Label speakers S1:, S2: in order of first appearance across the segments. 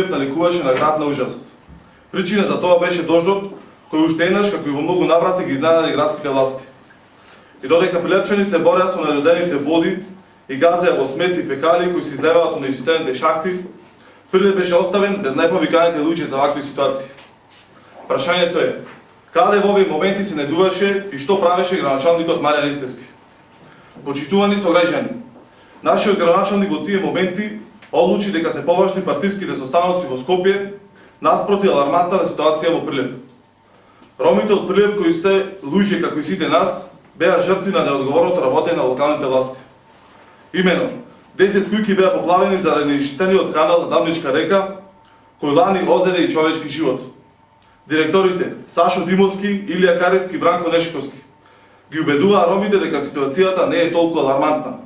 S1: Прилеп наликуваше на град на ужасот. Причина за тоа беше дождот, кој уште еднаш, како и во многу наврати, ги изненади градските власти. И додека прилепчани се бореа со наледените води и газеа во смети и фекалии кои се излеваат од неизчистените шахти, Прилеп беше оставен без најповиканите луѓе за вакви ситуации. Прашањето е, каде во овие моменти се најдуваше и што правеше градоначалникот Маријан Ристевски? Почитувани сограѓани, нашиот градоначалник во тие моменти одлучи дека се поважни партиските составници во Скопје наспроти алармантната ситуација во Прилеп. Ромите од Прилеп, кои се луѓе како и сите нас, беа жртви на неодговорното работење на локалните власти. Имено, 10 кујки беа поплавени заради неизчистениот канал на Дамничка река, кој лани озеде и човечки живот. Директорите Сашо Димовски, Илија Карески и Бранко Нешковски ги убедуваа ромите дека ситуацијата не е толку алармантна.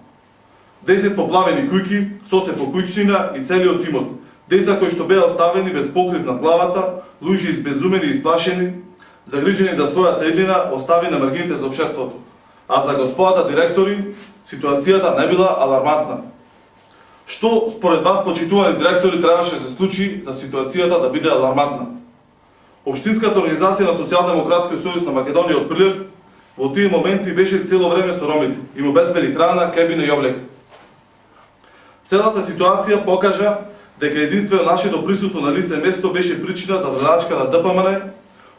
S1: 10 поплавени кујки, сосе по кујчина и целиот тимот, деца кои што беа оставени без покрив над главата, луѓе избезумени и исплашени, загрижени за својата еднина, остави на маргините за општеството. А за господата директори, ситуацијата не била алармантна. Што според вас, почитувани директори, требаше да се случи за ситуацијата да биде алармантна? Општинската организација на Социјалдемократскиот сојуз на Македонија од Прилеп во тие моменти беше цело време со ромите, им обезбеди храна, кебина и облека. Целата ситуација покажа дека единствено нашето присуство на лице место беше причина за додачка на ДПМН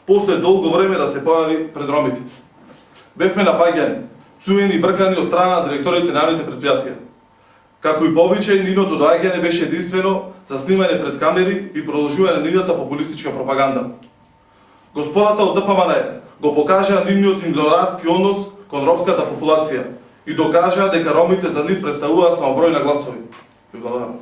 S1: после долго време да се појави пред ромите. Бевме напаѓани, цуени и бркани од страна на директорите на јавните предпријатија. Како и по обичај, нивното доаѓање беше единствено за снимање пред камери и продолжување на нивната популистичка пропаганда. Господата од ДПМН го покажаа нивниот игнорантски однос кон ромската популација и докажаа дека ромите за нив представуваат само број на гласови. Ви благодарам.